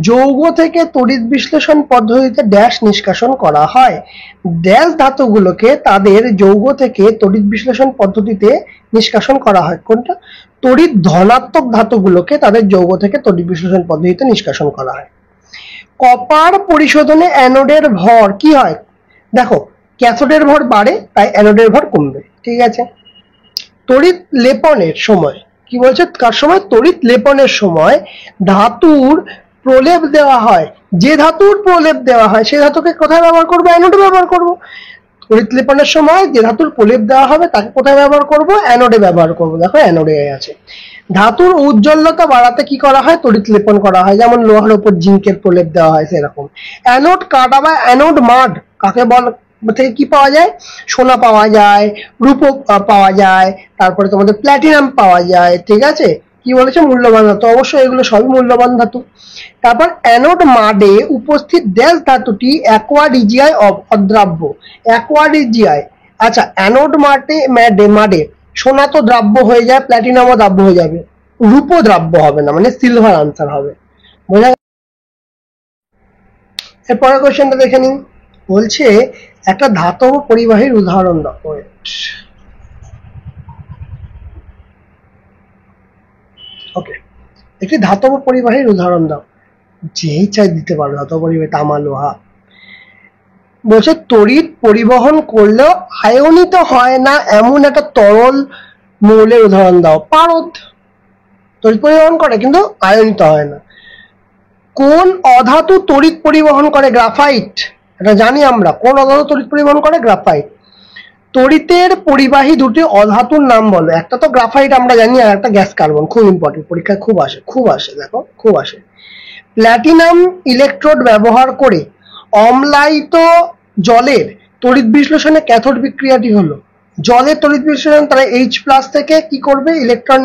Speaker 1: যৌগ থেকে তড়িৎ বিশ্লেষণ পদ্ধতিতে ড্যাশ নিষ্কাশন করা হয়। ড্যাশ ধাতুগুলোকে তাদের যৌগ থেকে তড়িৎ বিশ্লেষণ পদ্ধতিতে নিষ্কাশন করা হয়। কোনটা? তড়িৎ ধনাত্মক ধাতুগুলোকে তাদের যৌগ থেকে তড়িৎ বিশ্লেষণ পদ্ধতিতে নিষ্কাশন করা হয়। কপার পরিশোধনে অ্যানোডের ভর কি হয়? দেখো ক্যাথোডের ভর বাড়ে, তাই অ্যানোডের ভর কমবে। ঠিক আছে। তড়িৎ লেপনের সময় কি বলছে, কার সময়? তড়িৎ লেপনের সময় ধাতুর প্রলেপ দেওয়া হয়। যে ধাতুর প্রলেপ দেওয়া হয় সেই ধাতুকে কোথায় ব্যবহার করবো? অ্যানোডে ব্যবহার করব। তড়িৎ লেপনের সময় যে ধাতুর প্রলেপ দেওয়া হবে তাকে কোথায় ব্যবহার করব? অ্যানোডে ব্যবহার করব। দেখো অ্যানোডে আছে। ধাতুর উজ্জ্বলতা বাড়াতে কি করা হয়? তড়িৎ লেপন করা হয়, যেমন লোহার উপর জিঙ্কের প্রলেপ দেওয়া হয় সেরকম। অ্যানোড কাটা বা অ্যানোড মাড কাকে বল, থেকে কি পাওয়া যায়? সোনা পাওয়া যায়, রূপো পাওয়া যায়, তারপরে তোমাদের প্ল্যাটিনাম পাওয়া যায়। ঠিক আছে। কি বলেছে? মূল্যবান ধাতু, অবশ্যই এগুলো সবই মূল্যবান ধাতু। তারপর অ্যানোড মাডে উপস্থিত ড্যাশ ধাতুটি অ্যাকোয়ারিজিয়াই অদ্রাব্য। অ্যাকোয়ারিজিয়াই, আচ্ছা, অ্যানোড মাডে সোনা তো দ্রাব্য হয়ে যায়, প্ল্যাটিনামও দ্রাব্য হয়ে যাবে, রূপো দ্রাব্য হবে না, মানে সিলভার আনসার হবে। বোঝা? এরপরের কোশ্চেনটা দেখে নিন। বলছে একটা ধাতব পরিবাহীর উদাহরণ দাও। ওকে, একটি ধাতব পরিবাহীর উদাহরণ দাও। যেই চাই দিতে পারো, ধাতব পরিবাহী, তামা, লোহা। বলছে তড়িৎ পরিবহন করলেও আয়নিত হয় না এমন একটা তরল মৌলের উদাহরণ দাও। পারদ তড়িৎ পরিবহন করে কিন্তু আয়নিত হয় না। কোন অধাতু তড়িৎ পরিবহন করে? গ্রাফাইট। এটা জানি আমরা। কোন অধাতু তড়িৎ পরিবহন করে? গ্রাফাইট। তড়িতের পরিবাহী দুটি অধাতুর নাম বলো। একটা তো গ্রাফাইট আমরা জানি, আর একটা গ্যাস কার্বন। খুব ইম্পর্টেন্ট, পরীক্ষায় খুব আসে, খুব আসে, দেখো খুব আসে। প্ল্যাটিনাম ইলেকট্রোড ব্যবহার করে অম্লায়িত জলের তড়িৎ বিশ্লেষণে ক্যাথোড বিক্রিয়াটি হলো। জলের তড়িৎ বিশ্লেষণ, তারা H+ থেকে কি করবে? ইলেকট্রন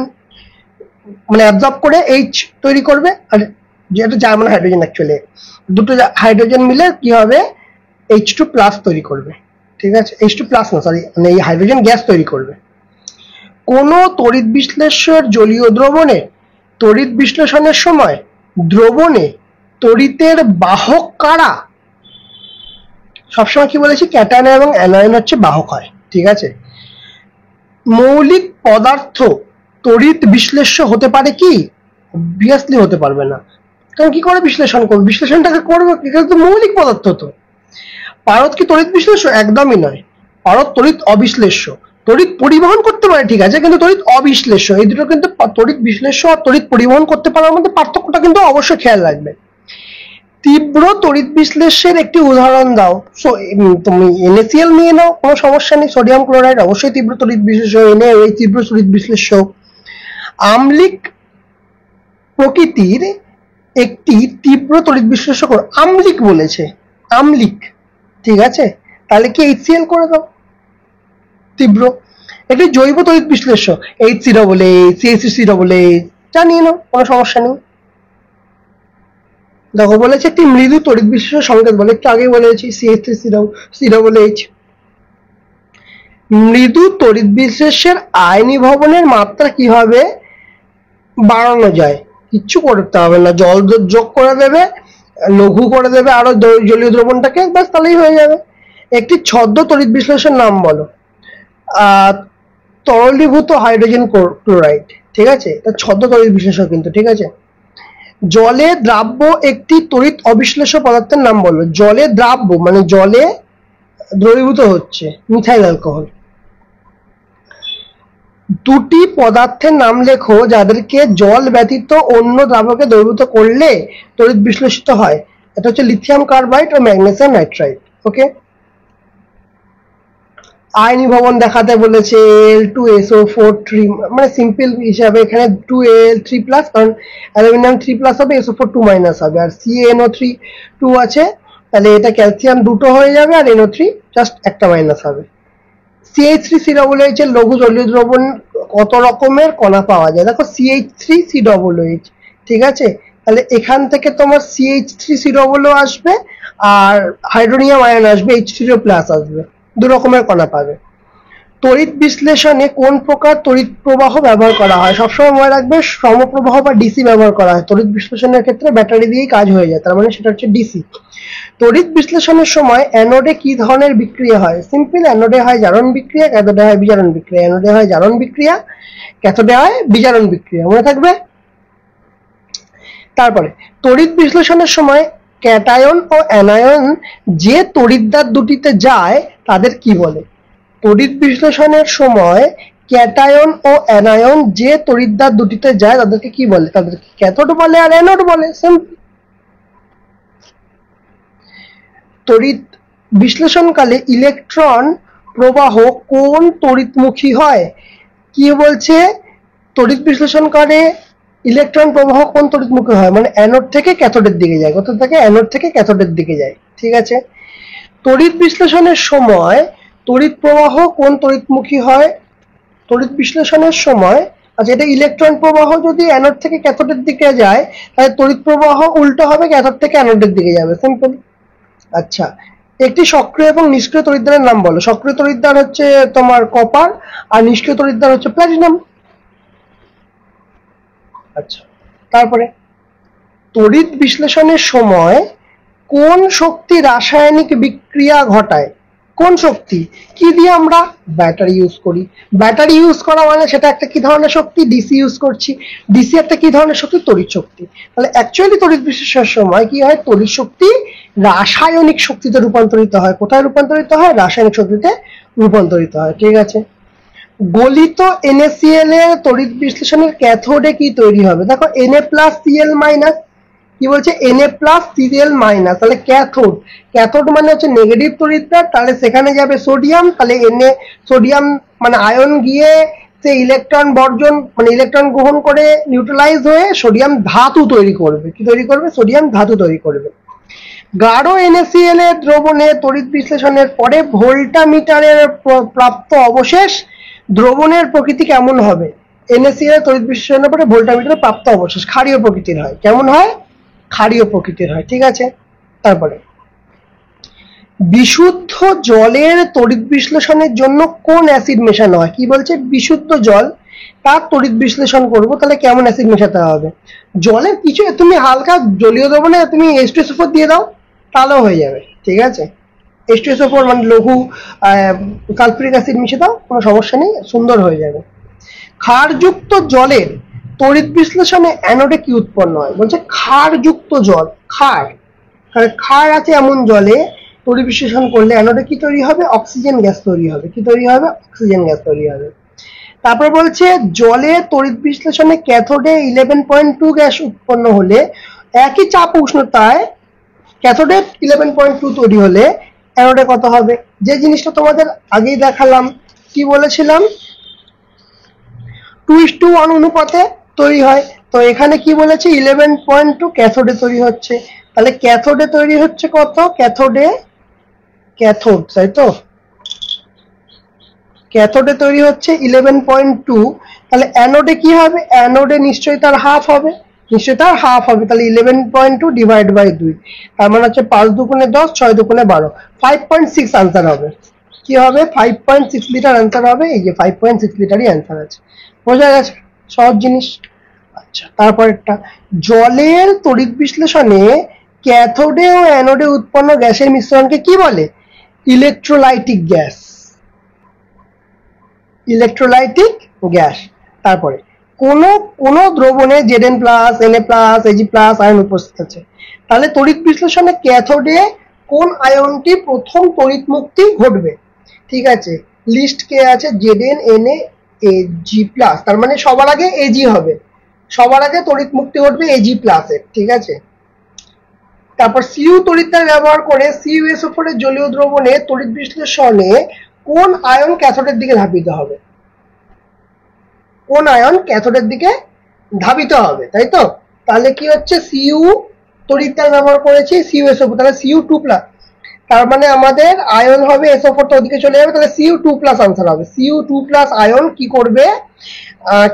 Speaker 1: মানে অ্যাবজর্ব করে H তৈরি করবে, আর যেটা জার্মান হাইড্রোজেন, অ্যাকচুয়ালি দুটো হাইড্রোজেন মিলে কি হবে? H2+ তৈরি করবে। ঠিক আছে, H2+ না সরি, মানে এই হাইড্রোজেন গ্যাস তৈরি করবে। কোন তড়িৎ বিশ্লেষ্যের জলীয় দ্রবণে তড়িৎ বিশ্লেষণের সময় দ্রবণে তড়িতের বাহক কারা? সবসময় কি বলেছি, ক্যাটায়ন এবং অ্যানায়ন হচ্ছে বাহক হয়, ঠিক আছে। মৌলিক পদার্থ তড়িৎ বিশ্লেষ্য হতে পারে কি? অবভিয়াসলি হতে পারবে না, কারণ কি করে বিশ্লেষণ করবে, বিশ্লেষণটাকে করবে এটা তো মৌলিক পদার্থ। তো পারদ কি তড়িৎ বিশ্লেষ্য? একদমই নয়, পারদ তড়িৎ অবিশ্লেষ্য। তড়িৎ পরিবহন করতে পারে ঠিক আছে, কিন্তু তড়িৎ অবিশ্লেষ্য। এই দুটো কিন্তু, তড়িৎ বিশ্লেষ্য আর তড়িৎ পরিবহন করতে পারার মধ্যে পার্থক্যটা কিন্তু অবশ্যই খেয়াল রাখবে। তীব্র তড়িৎ বিশ্লেষ্যের একটি উদাহরণ দাও। তুমি NaCl নিয়ে নাও, কোনো সমস্যা নেই। সোডিয়াম ক্লোরাইড অবশ্যই তীব্র তড়িৎ বিশ্লেষ্য, এই তীব্র তড়িৎ বিশ্লেষ্য। আম্লিক প্রকৃতির একটি তীব্র তড়িৎ বিশ্লেষ্য করো, আম্লিক বলেছে, আম্লিক, ঠিক আছে, তাহলে কি HCl করে দাও, তীব্র। একটি জৈব তড়িৎ বিশ্লেষ্য, HCOOH, CH3COOH, জানিয়ে নাও, কোনো সমস্যা নেই। দেখো বলেছে একটি মৃদু তড়িৎ বিশ্লেষ্য সংকেত বলে, একটু আগে বলেছি CH3COOH। মৃদু তড়িৎ বিশ্লেষ্যের আয়নীভবনের মাত্রা কিভাবে বাড়ানো যায়? কিচ্ছু করতে হবে না, জল যোগ করে দেবে, লঘু করে দেবে আরো জলীয় দ্রবণটাকে, ব্যাস তাহলেই হয়ে যাবে। একটি ছদ্ম তড়িৎ বিশ্লেষণের নাম বলো। তরলীভূত হাইড্রোজেন ক্লোরাইড, ঠিক আছে, এটা ছদ্ম তড়িৎ বিশ্লেষণ কিন্তু, ঠিক আছে। জলে দ্রাব্য একটি তড়িৎ অবিশ্লেষ্য পদার্থের নাম বলো। জলে দ্রাব্য মানে জলে দ্রবীভূত হচ্ছে, মিথাইল অ্যালকোহল। দুটি পদার্থের নাম লেখো যাদেরকে জল ব্যতীত অন্য দ্রাবকে দ্রবীভূত করলে তড়িৎ বিশ্লেষিত হয়। এটা হচ্ছে লিথিয়াম কার্বাইড ও ম্যাগনেসিয়াম নাইট্রাইড। ওকে, আয়নীভবন দেখাতে বলেছে Al2SO4 মানে সিম্পল হিসাবে এখানে 2Al3+, কারণ অ্যালুমিনিয়াম 3+ হবে, SO4 2- হবে, আর CaNO3 2 আছে, তাহলে এটা ক্যালসিয়াম দুটো হয়ে যাবে, আর NO3 জাস্ট একটা মাইনাস হবে। CH3COOH এর লঘু জলীয় দ্রবণ কত রকমের কণা পাওয়া যায়? দেখো CH3COOH, ঠিক আছে, তাহলে এখান থেকে তোমার CH3COO আসবে, আর হাইড্রোনিয়াম আয়ন আসবে, H3O+ আসবে, দু রকমের কণা পাবে। তড়িৎ বিশ্লেষণে কোন প্রকার তড়িৎ প্রবাহ ব্যবহার করা হয়? সবসময় মনে রাখবে সমপ্রবাহ বা ডিসি ব্যবহার করা হয়। তড়িৎ বিশ্লেষণের ক্ষেত্রে ব্যাটারি দিয়েই কাজ হয়ে যায়, তার মানে সেটা হচ্ছে ডিসি। তড়িৎ বিশ্লেষণের সময় অ্যানোডে কি ধরনের বিক্রিয়া হয়? সিম্পল, অ্যানোডে হয় জারণ বিক্রিয়া, ক্যাথোডে হয় বিজারণ বিক্রিয়া। অ্যানোডে হয় জারণ বিক্রিয়া, ক্যাথোডে হয় বিজারণ বিক্রিয়া, মনে থাকবে। তারপরে তড়িৎ বিশ্লেষণের সময় ক্যাটায়ন ও অ্যানায়ন যে তড়িৎদ্বার দুটিতে যায় তাদের কি বলে? তড়িৎ বিশ্লেষণের সময় ক্যাটায়ন ও অ্যানায়ন যে তড়িৎদ্বার দুটিতে যায় তাদেরকে কি বলে? তাদেরকে ক্যাথোড বলে আর অ্যানোড বলে, সিম্পল। তড়িৎ বিশ্লেষণকালে ইলেকট্রন প্রবাহ কোন তড়িৎমুখী হয়? কি বলছে, তড়িৎ বিশ্লেষণকালে ইলেকট্রন প্রবাহ কোন তড়িৎমুখী হয়, মানে অ্যানোড থেকে ক্যাথোডের দিকে যায়, কোথা থেকে? অ্যানোড থেকে ক্যাথোডের দিকে যায়, ঠিক আছে। তড়িৎ বিশ্লেষণের সময় তড়িৎ প্রবাহ কোন তড়িৎমুখী হয়? তড়িৎ বিশ্লেষণের সময়, আচ্ছা, এটা ইলেকট্রন প্রবাহ যদি অ্যানোড থেকে ক্যাথোডের দিকে যায়, তাহলে তড়িৎ প্রবাহ উল্টো হবে, ক্যাথোড থেকে অ্যানোডের দিকে যাবে, সিম্পল। আচ্ছা, একটি সক্রিয় এবং নিষ্ক্রিয় তড়িৎদ্বারের নাম বলো। সক্রিয় তড়িৎদ্বার হচ্ছে তোমার কপার, আর নিষ্ক্রিয় তড়িৎদ্বার হচ্ছে প্লাটিনাম। আচ্ছা, তারপরে তড়িৎ বিশ্লেষণের সময় কোন শক্তি রাসায়নিক বিক্রিয়া ঘটায়? কোন শক্তি? কি দিয়ে আমরা ব্যাটারি ইউজ করি। ব্যাটারি ইউজ করা মানে সেটা একটা কি ধরনের শক্তি? ডিসি ইউজ করছি। ডিসি একটা কি ধরনের শক্তি? তড়িৎ শক্তি। তাহলে অ্যাকচুয়ালি তড়িৎ বিশ্লেষণের সময় কি হয়? তড়িৎ শক্তি রাসায়নিক শক্তিতে রূপান্তরিত হয়। কোথায় রূপান্তরিত হয়? রাসায়নিক শক্তিতে রূপান্তরিত হয়, ঠিক আছে। গলিত NaCl এর তড়িৎ বিশ্লেষণের ক্যাথোডে কি তৈরি হবে? দেখো Na+Cl-, কি বলছে? Na+Cl-, তাহলে ক্যাথোড। ক্যাথোড মানে হচ্ছে নেগেটিভ তড়িৎদ্বার, তাহলে সেখানে যাবে সোডিয়াম, তাহলে সোডিয়াম মানে আয়ন গিয়ে সে ইলেকট্রন বর্জন মানে ইলেকট্রন গ্রহণ করে নিউট্রালাইজ হয়ে সোডিয়াম ধাতু তৈরি করবে। কি তৈরি করবে? সোডিয়াম ধাতু তৈরি করবে। গাঢ় NaCl এর দ্রবণে তড়িৎ বিশ্লেষণের পরে ভোল্টামিটারের প্রাপ্ত অবশেষ দ্রবণের প্রকৃতি কেমন হবে? NaCl এর তড়িৎ বিশ্লেষণের পরে ভোল্টামিটারের প্রাপ্ত অবশেষ ক্ষারীয় প্রকৃতির হয়। কেমন হয়? ক্ষারীয় প্রকৃতির হয়, ঠিক আছে। তারপরে বিশুদ্ধ জলের তড়িৎ বিশ্লেষণের জন্য কোন অ্যাসিড মেশানো হয়? কি বলছে? বিশুদ্ধ জল, তার তড়িৎ বিশ্লেষণ করবো, তাহলে কেমন অ্যাসিড মেশাতে হবে? জলের কিছু তুমি হালকা জলীয় দ্রবণে তুমি H2SO4 দিয়ে দাও, তাহলেও হয়ে যাবে, ঠিক আছে। H2SO4 মানে লঘু সালফিউরিক অ্যাসিড মিশে দাও, কোনো সমস্যা নেই, সুন্দর হয়ে যাবে। ক্ষারযুক্ত জলের তড়িৎ বিশ্লেষণে অ্যানোডে কি উৎপন্ন হয়? বলছে ক্ষারযুক্ত জল, ক্ষার আছে এমন জলে তড়িৎ বিশ্লেষণ করলে অ্যানোডে কি তৈরি হবে? অক্সিজেন গ্যাস তৈরি হবে। কি তৈরি হবে? অক্সিজেন গ্যাস তৈরি হবে। তারপর বলছে জলে তড়িৎ বিশ্লেষণে ক্যাথোডে 11.2 গ্যাস উৎপন্ন হলে একই চাপ উষ্ণতায় ক্যাথোডে 11.2 তৈরি হলে অ্যানোডে কত হবে? যে জিনিসটা তোমাদের আগেই দেখালাম, কি বলেছিলাম, 2:1 অনুপাতে তৈরি হয়। তো এখানে কি বলেছে? 11.2 ক্যাথোডে তৈরি হচ্ছে। তাহলে ক্যাথোডে তৈরি হচ্ছে কত? ক্যাথোড, তাই তো, ক্যাথোডে তৈরি হচ্ছে 11.2। তাহলে অ্যানোডে কি হবে? অ্যানোডে নিশ্চয়ই তার হাফ হবে, তাহলে 11.2 ডিভাইড বাই 2, তার মানে হচ্ছে 5 দুগুণে 10, 6 দুগুণে 12, 5.6 আনসার হবে। কি হবে? 5.6 লিটার আনসার হবে। এই যে 5.6 লিটারই আনসার আছে। বোঝা গেছে? সহজ জিনিস। আচ্ছা, তারপরেরটা, জলের তড়িৎ বিশ্লেষণে ক্যাথোডে ও অ্যানোডে উৎপন্ন গ্যাসের মিশ্রণকে কি বলে? Electrolytic gas, electrolytic gas. তারপরে কোন দ্রবণে Zn+, Na+, Ag+ আয়ন উপস্থিত আছে? তাহলে তড়িৎ বিশ্লেষণে ক্যাথোডে কোন আয়নটি প্রথম তড়িৎ মুক্তি ঘটবে? ঠিক আছে, লিস্ট কে আছে? Zn, Na, Ag+, তার মানে সবার আগে Ag হবে, সবার আগে তড়িৎ মুক্তি ঘটবে Ag+ এর, ঠিক আছে। তারপর Cu তড়িৎদ্বার ব্যবহার করে CuSO4 এর জলীয় দ্রবণে তড়িৎ বিশ্লেষণে কোন আয়ন ক্যাথোডের দিকে ধাবিত হবে? কোন আয়ন ক্যাথোডের দিকে ধাবিত হবে, তাই তো। তাহলে কি হচ্ছে? Cu তড়িৎদ্বার ব্যবহার করেছি CuSO4, তাহলে Cu2+, তার মানে আমাদের আয়ন হবে SO4 তো ওদিকে চলে যাবে, তাহলে Cu2+ আনসার হবে। Cu2+ আয়ন কি করবে?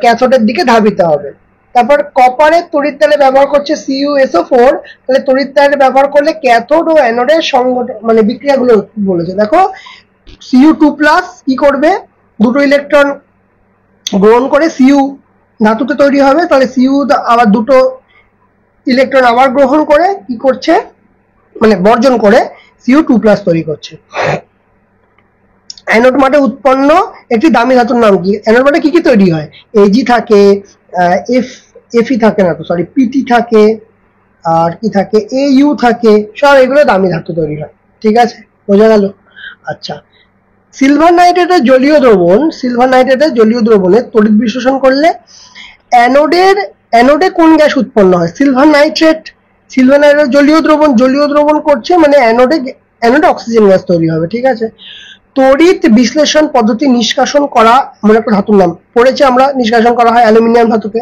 Speaker 1: ক্যাথোডের দিকে ধাবিত হবে। তারপর কপারের তড়িৎদ্বারে ব্যবহার করছে CuSO4, তাহলে তড়িৎদ্বারে ব্যবহার করলে ক্যাথোড ও অ্যানোডের সংগঠন মানে বিক্রিয়াগুলো বলেছে। দেখো Cu2+ কি করবে? দুটো ইলেকট্রন গ্রহণ করে Cu ধাতুতে তৈরি হবে, তাহলে Cu আবার দুটো ইলেকট্রন আবার গ্রহণ করে কি করছে? মানে বর্জন করে Cu2+ তৈরি করছে। অ্যানোড মাঠে উৎপন্ন একটি দামি ধাতুর নাম কি? অ্যানোড মাঠে কি কি তৈরি হয়? Ag থাকে, Fe থাকে না তো, সরি, Pt থাকে, আর কি থাকে? Au থাকে, সব এগুলো দামি ধাতু তৈরি হয়, ঠিক আছে, বোঝা গেল। আচ্ছা, সিলভার নাইট্রেটের জলীয় দ্রবণে তড়িৎ বিশ্লেষণ করলে অ্যানোডে কোন গ্যাস উৎপন্ন হয়? সিলভার নাইট্রেট জলীয় দ্রবণ করছে, মানে অ্যানোডে অক্সিজেন গ্যাস তৈরি হবে, ঠিক আছে। তড়িৎ বিশ্লেষণ পদ্ধতি নিষ্কাশন করা মনে একটা ধাতুর নাম পড়েছে আমরা, নিষ্কাশন করা হয় অ্যালুমিনিয়াম ধাতুকে।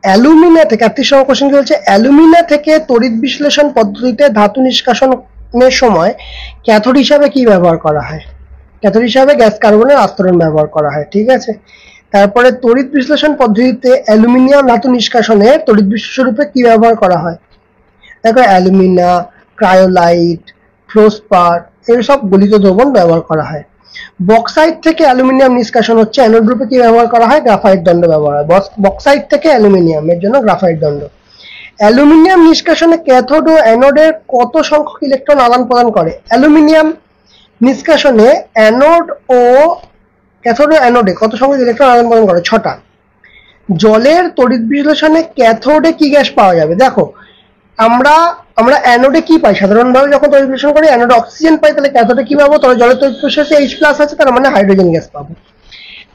Speaker 1: অ্যালুমিনা থেকে 38 নম্বর কোশ্চেন কি বলছে? অ্যালুমিনা থেকে তড়িৎ বিশ্লেষণ পদ্ধতিতে ধাতু নিষ্কাশনের সময় ক্যাথোড হিসাবে কি ব্যবহার করা হয়? ক্যাথোড হিসাবে গ্যাস কার্বনের আস্তরণ ব্যবহার করা হয়, ঠিক আছে। তারপরে তড়িৎ বিশ্লেষণ পদ্ধতিতে অ্যালুমিনিয়াম ধাতু নিষ্কাশনে তড়িৎ বিশ্লেষণ রূপে কি ব্যবহার করা হয়? দেখো অ্যালুমিনা, ক্রায়োলাইট, ফ্লোসপার, এসব গলিত দ্রবণ ব্যবহার করা হয়। বক্সাইট থেকে অ্যালুমিনিয়াম নিষ্কাশন হচ্ছে, অ্যানোড রূপে কি ব্যবহার করা হয়? গ্রাফাইট দণ্ড ব্যবহার হয়। বক্সাইট থেকে অ্যালুমিনিয়ামের জন্য গ্রাফাইট দণ্ড। অ্যালুমিনিয়াম নিষ্কাশনে ক্যাথোড ও অ্যানোডের কত সংখ্যক ইলেকট্রন আদান প্রদান করে? অ্যালুমিনিয়াম নিষ্কাশনে ক্যাথোড ও অ্যানোডে কত সংখ্যক ইলেকট্রন আদান প্রদান করে? 6টা। জলের তড়িৎ বিশ্লেষণে ক্যাথোডে কি গ্যাস পাওয়া যাবে? দেখো আমরা অ্যানোডে কি পাই? সাধারণভাবে যখন তড়িৎ বিশ্লেষণ করি অ্যানোডে অক্সিজেন পাই, তাহলে ক্যাথোডে কি পাবো? তবে জলের তড়িৎ বিশ্লেষণে H+ আছে, তার মানে হাইড্রোজেন গ্যাস পাবো।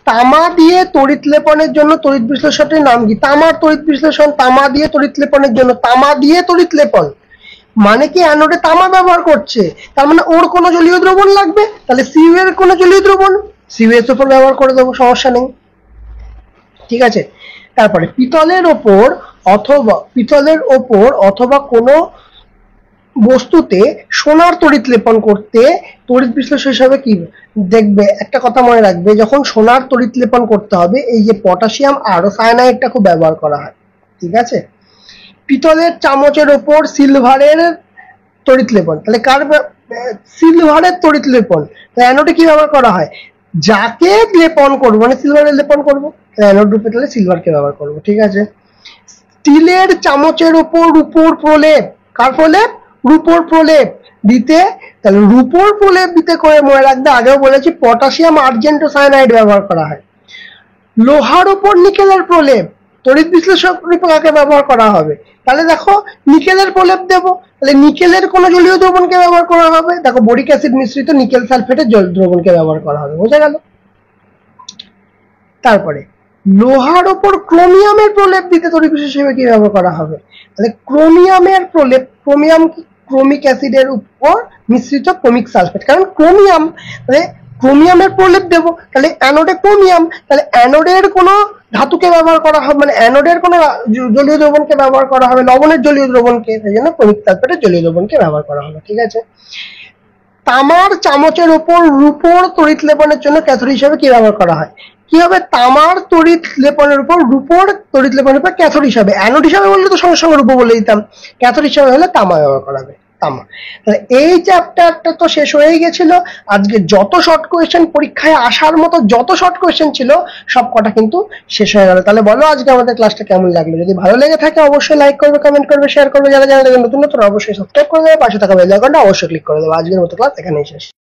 Speaker 1: তামা দিয়ে তড়িৎ লেপনের জন্য তড়িৎ বিশ্লেষণটির নাম কি? তামার তড়িৎ বিশ্লেষণ, তামা দিয়ে তড়িৎ লেপনের জন্য, তামা দিয়ে তড়িৎ লেপন মানে কি? অ্যানোডে তামা ব্যবহার করছে, তার মানে ওর কোনো জলীয় দ্রবণ লাগবে, তাহলে Cu এর কোনো জলীয় দ্রবণ, CuSO4 ব্যবহার করে দেবো, সমস্যা নেই, ঠিক আছে। তারপরে পিতলের ওপর অথবা কোনো বস্তুতে সোনার তড়িৎ লেপন করতে তড়িৎ বিশ্লেষণ হিসাবে কি দেখবে? একটা কথা মনে রাখবে, যখন সোনার তড়িৎ লেপন করতে হবে এই যে পটাশিয়াম আর সায়ানাইডটা খুব ব্যবহার করা হয়, ঠিক আছে। পিতলের চামচের ওপর সিলভারের তড়িৎ লেপন, তাহলে কার সিলভারের তড়িৎ লেপন, অ্যানোডে কি ব্যবহার করা হয়, যাকে লেপন করবো মানে সিলভারের লেপন করবো, অ্যানোড রূপে তাহলে সিলভারকে ব্যবহার করবো। ঠিক আছে। স্টিলের চামচের উপর রূপোর প্রলেপ, কার প্রলেপ, রূপোর প্রলেপ দিতে, তাহলে রূপোর প্রলেপ দিতে করে মনে রাখবে, আগেও বলেছি পটাশিয়াম আর্জেন্টোসায়ানাইড ব্যবহার করা হয়। লোহার উপর নিকেলের প্রলেপ তড়িৎ বিশ্লেষক রূপে কাকে ব্যবহার করা হবে, তাহলে দেখো নিকেলের প্রলেপ দেবো, তাহলে নিকেলের কোন জলীয় দ্রবণকে ব্যবহার করা হবে, দেখো বোরিক অ্যাসিড মিশ্রিত নিকেল সালফেটের জল দ্রবণকে ব্যবহার করা হবে। বোঝা গেল। তারপরে লোহার ওপর ক্রোমিয়ামের প্রলেপ দিতে তড়িৎ বিশ্লেষক হিসেবে কি ব্যবহার করা হবে, তাহলে ক্রোমিয়ামের প্রলেপ, ক্রোমিয়াম ক্রোমিক অ্যাসিডের উপর মিশ্রিত ক্রোমিক সালফেট, কারণ ক্রোমিয়াম, তাহলে ক্রোমিয়ামের প্রলেপ দেবো, তাহলে অ্যানোডে ক্রোমিয়াম, তাহলে অ্যানোডের কোনো ধাতুকে ব্যবহার করা হবে, মানে অ্যানোডের কোনো জলীয় দ্রবণকে ব্যবহার করা হবে, লবণের জলীয় দ্রবণকে, সেই জন্য ক্রোমিক সালফেটের জলীয় দ্রবণকে ব্যবহার করা হবে। ঠিক আছে। তামার চামচের উপর রূপোর তড়িৎ লেপনের জন্য ক্যাথোড হিসাবে কি ব্যবহার করা হয়, কি হবে, তামার তড়িৎ লেপনের উপর রূপোর তড়িৎ লেপনের উপর ক্যাথোড হিসাবে, অ্যানোড হিসাবে বললে তো সঙ্গে সঙ্গে রূপো বলে দিতাম, ক্যাথোড হিসাবে হলে তামা ব্যবহার করা হবে, তামা। তাহলে এই চ্যাপ্টারটা তো শেষ হয়ে গেছিল। আজকে যত শর্ট কোয়েশ্চেন পরীক্ষায় আসার মতো যত শর্ট কোয়েশ্চেন ছিল সব কটা কিন্তু শেষ হয়ে গেল। তাহলে বলো আজকে আমাদের ক্লাসটা কেমন লাগলো, যদি ভালো লেগে থাকে অবশ্যই লাইক করবে, কমেন্ট করবে, শেয়ার করবে, যারা জানা নতুন নতুন অবশ্যই সাবস্ক্রাইব করে দেবে, পাশে থাকা বেল আইকনটা অবশ্যই ক্লিক করে দেবে। আজকের মতো ক্লাস এখানেই শেষ।